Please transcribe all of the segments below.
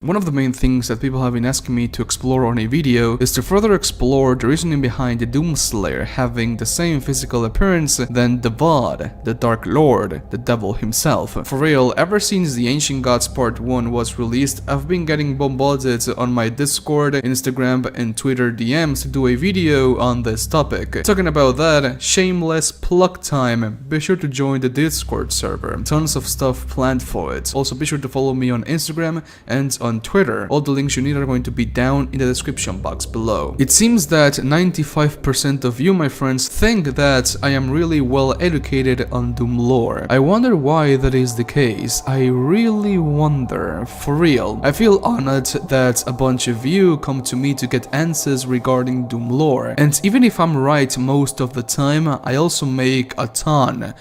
One of the main things that people have been asking me to explore on a video is to further explore the reasoning behind the Doomslayer having the same physical appearance than the Vod, the Dark Lord, the devil himself. For real, ever since the Ancient Gods Part 1 was released, I've been getting bombarded on my Discord, Instagram and Twitter DMs to do a video on this topic. Talking about that, shameless plug time, be sure to join the Discord server. Tons of stuff planned for it. Also be sure to follow me on Instagram and on Twitter. All the links you need are going to be down in the description box below. It seems that 95% of you, my friends, think that I am really well educated on Doom lore. I wonder why that is the case. I really wonder, for real. I feel honored that a bunch of you come to me to get answers regarding Doom lore. And even if I'm right most of the time, I also make a ton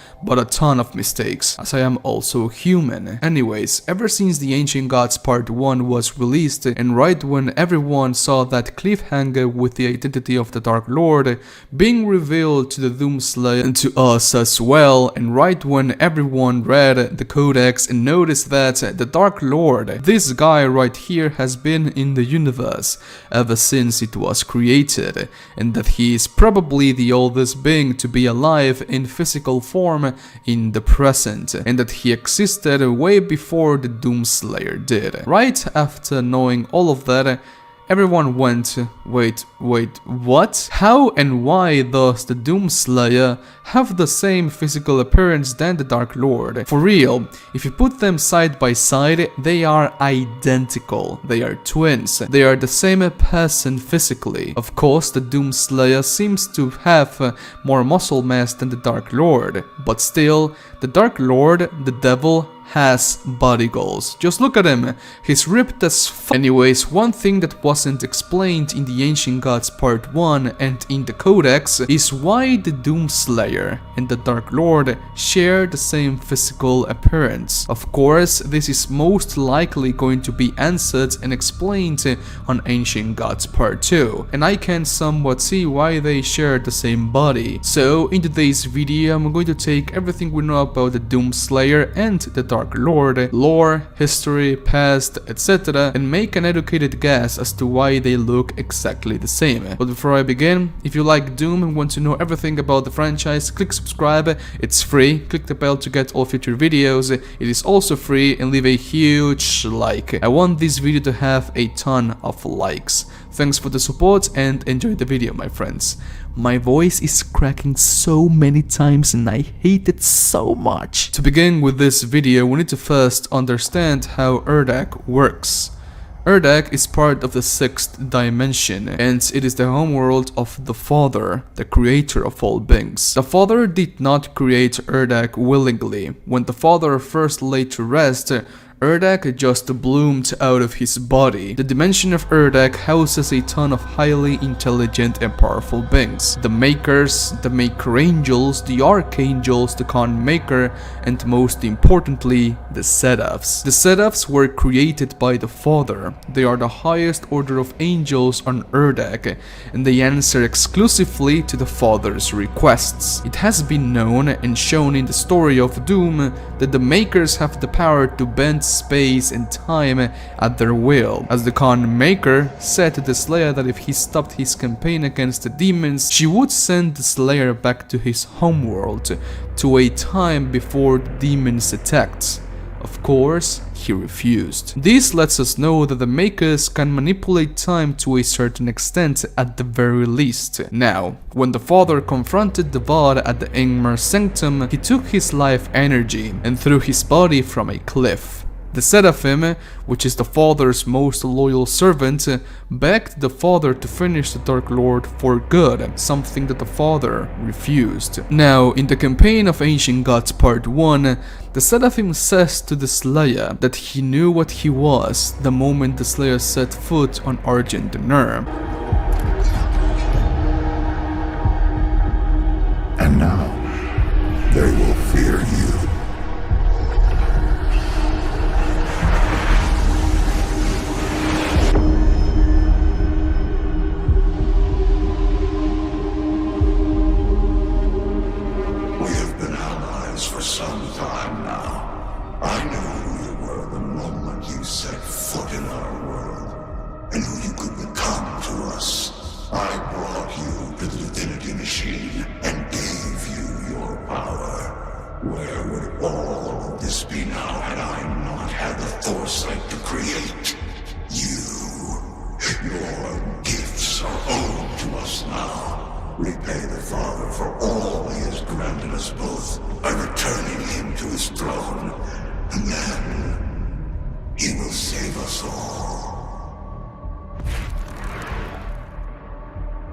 of mistakes, as I am also human. Anyways, ever since the Ancient Gods Part 1 was released, and right when everyone saw that cliffhanger with the identity of the Dark Lord being revealed to the Doomslayer and to us as well, and right when everyone read the Codex and noticed that the Dark Lord, this guy right here, has been in the universe ever since it was created, and that he is probably the oldest being to be alive in physical form in the present, and that he existed way before the Doomslayer did. Right after knowing all of that, everyone went, wait, what? How and why does the Doomslayer have the same physical appearance than the Dark Lord? For real, if you put them side by side, they are identical. They are twins. They are the same person physically. Of course, the Doomslayer seems to have more muscle mass than the Dark Lord, but still, the Dark Lord, the devil, has body goals. Just look at him, he's ripped as f. Anyways, one thing that wasn't explained in the Ancient Gods Part 1 and in the Codex is why the Doomslayer and the Dark Lord share the same physical appearance. Of course, this is most likely going to be answered and explained on Ancient Gods Part 2, and I can somewhat see why they share the same body. So in today's video, I'm going to take everything we know about the Doomslayer and the Dark Lord, lore, history, past, etc., and make an educated guess as to why they look exactly the same. But before I begin, if you like Doom and want to know everything about the franchise, click subscribe, it's free, click the bell to get all future videos, it is also free, and leave a huge like. I want this video to have a ton of likes. Thanks for the support and enjoy the video, my friends. My voice is cracking so many times and I hate it so much. To begin with this video, we need to first understand how Urdak works. Urdak is part of the 6th dimension, and it is the homeworld of the Father, the creator of all beings. The Father did not create Urdak willingly. When the Father first laid to rest, Urdak just bloomed out of his body. The dimension of Urdak houses a ton of highly intelligent and powerful beings. The Makers, the Maker Angels, the Archangels, the Khan Maker, and most importantly, the Seraphs. The Seraphs were created by the Father. They are the highest order of angels on Urdak, and they answer exclusively to the Father's requests. It has been known and shown in the story of Doom that the Makers have the power to bend space and time at their will, as the Khan Maker said to the Slayer that if he stopped his campaign against the demons, she would send the Slayer back to his homeworld, to a time before the demons attacked. Of course, he refused. This lets us know that the Makers can manipulate time to a certain extent at the very least. Now, when the Father confronted the Vod at the Ingmar Sanctum, he took his life energy and threw his body from a cliff. The Seraphim, which is the Father's most loyal servant, begged the Father to finish the Dark Lord for good, something that the Father refused. Now, in the campaign of Ancient Gods Part 1, the Seraphim says to the Slayer that he knew what he was the moment the Slayer set foot on Argent Nur. And now, they will fear you. For some time now. I knew who you were the moment you set foot in our world, and who you could become to us. I brought you to the Divinity Machine and gave you your power. Where would all of this be now had I not had the foresight to create you? Your gifts are owed to us now. Repay the Father for all he has granted us both by returning him to his throne, and then he will save us all.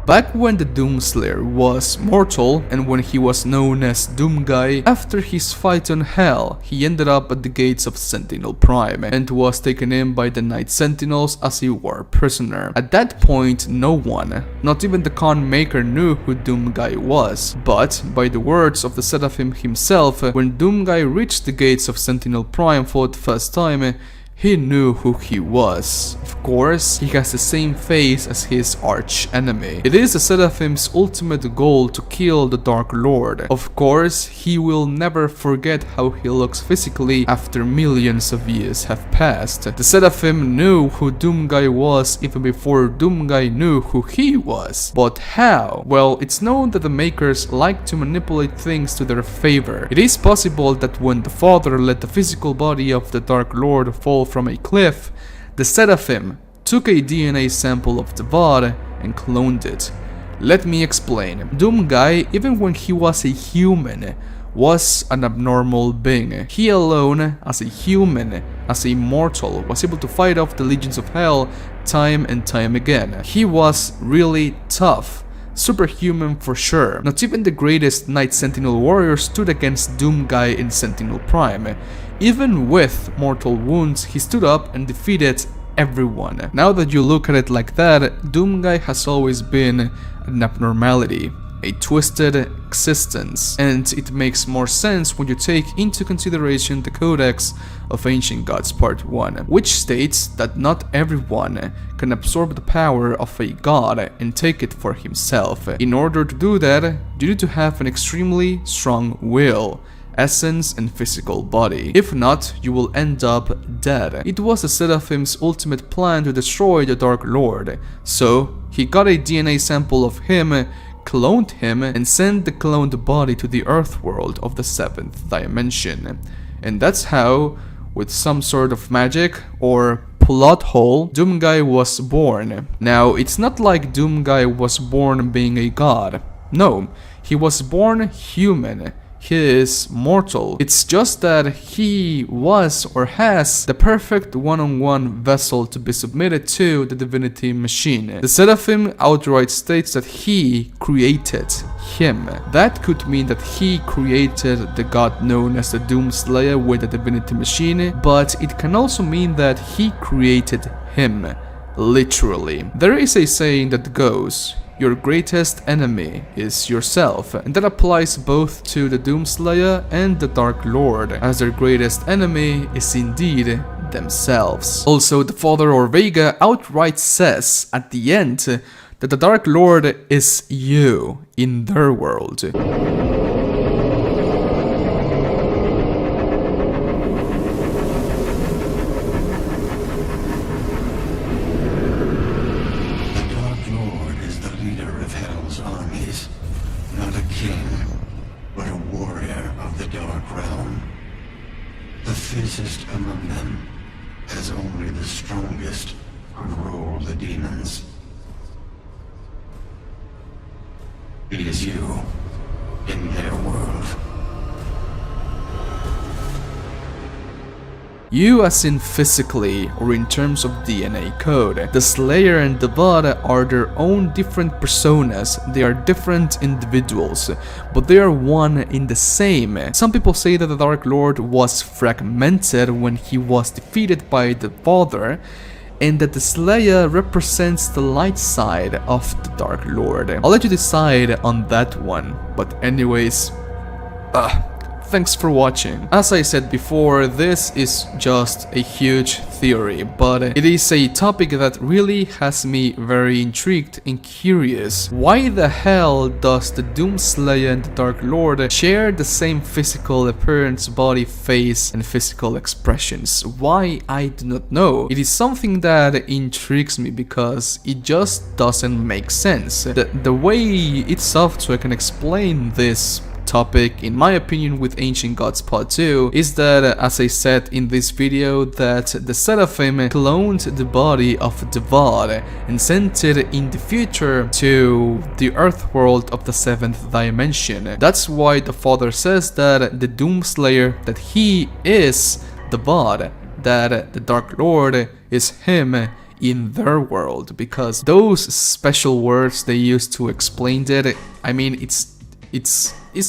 Back when the Doomslayer was mortal and when he was known as Doomguy, after his fight on Hell, he ended up at the gates of Sentinel Prime and was taken in by the Night Sentinels as a war prisoner. At that point, no one, not even the Con Maker, knew who Doomguy was, but by the words of the Seraphim himself, when Doomguy reached the gates of Sentinel Prime for the first time, he knew who he was. Of course, he has the same face as his arch enemy. It is the Seraphim's ultimate goal to kill the Dark Lord. Of course, he will never forget how he looks physically after millions of years have passed. The Seraphim knew who Doomguy was even before Doomguy knew who he was. But how? Well, it's known that the Makers like to manipulate things to their favor. It is possible that when the Father let the physical body of the Dark Lord fall from a cliff, the Seraphim took a DNA sample of the Vad and cloned it. Let me explain. Doomguy, even when he was a human, was an abnormal being. He alone, as a human, as a mortal, was able to fight off the legions of hell time and time again. He was really tough. Superhuman for sure. Not even the greatest Night Sentinel warrior stood against Doomguy in Sentinel Prime. Even with mortal wounds, he stood up and defeated everyone. Now that you look at it like that, Doomguy has always been an abnormality, a twisted existence, and it makes more sense when you take into consideration the Codex of Ancient Gods Part 1, which states that not everyone can absorb the power of a god and take it for himself. In order to do that, you need to have an extremely strong will, essence and physical body. If not, you will end up dead. It was the Seraphim's ultimate plan to destroy the Dark Lord, so he got a DNA sample of him, cloned him, and sent the cloned body to the Earth world of the 7th dimension. And that's how, with some sort of magic or plot hole, Doomguy was born. Now, it's not like Doomguy was born being a god. No, he was born human. He is mortal. It's just that he was or has the perfect one-on-one vessel to be submitted to the Divinity Machine. The Seraphim outright states that he created him. That could mean that he created the god known as the Doomslayer with the Divinity Machine, but it can also mean that he created him, literally. There is a saying that goes, your greatest enemy is yourself, and that applies both to the Doomslayer and the Dark Lord, as their greatest enemy is indeed themselves. Also, the Father or Vega outright says at the end that the Dark Lord is you in their world. Fiercest among them, as only the strongest could rule the demons. It is you, in their world. You as in physically, or in terms of DNA code. The Slayer and the Vad are their own different personas. They are different individuals, but they are one in the same. Some people say that the Dark Lord was fragmented when he was defeated by the Father, and that the Slayer represents the light side of the Dark Lord. I'll let you decide on that one, but anyways, thanks for watching. As I said before, this is just a huge theory, but it is a topic that really has me very intrigued and curious. Why the hell does the Doomslayer and the Dark Lord share the same physical appearance, body, face, and physical expressions? Why? I do not know. It is something that intrigues me because it just doesn't make sense. The way itself so I can explain this topic, in my opinion, with Ancient Gods Part 2 is that, as I said in this video, that the Seraphim cloned the body of Devad and sent it in the future to the Earth world of the 7th dimension. That's why the Father says that the Doomslayer, that he is Devad, that the Dark Lord is him in their world, because those special words they use to explain it, I mean, it's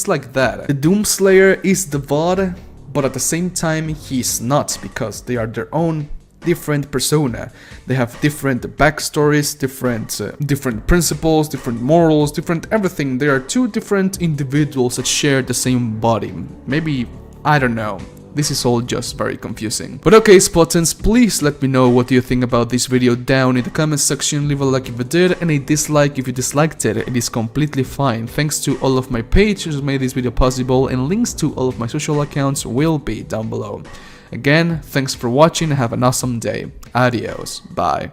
like that. The Doomslayer is Devad, but at the same time he's not, because they are their own different persona. They have different backstories, different principles, different morals, different everything. They are two different individuals that share the same body. Maybe, I don't know. This is all just very confusing. But okay, Spartans, please let me know what you think about this video down in the comment section. Leave a like if you did, and a dislike if you disliked it. It is completely fine. Thanks to all of my patrons who made this video possible, and links to all of my social accounts will be down below. Again, thanks for watching and have an awesome day. Adios. Bye.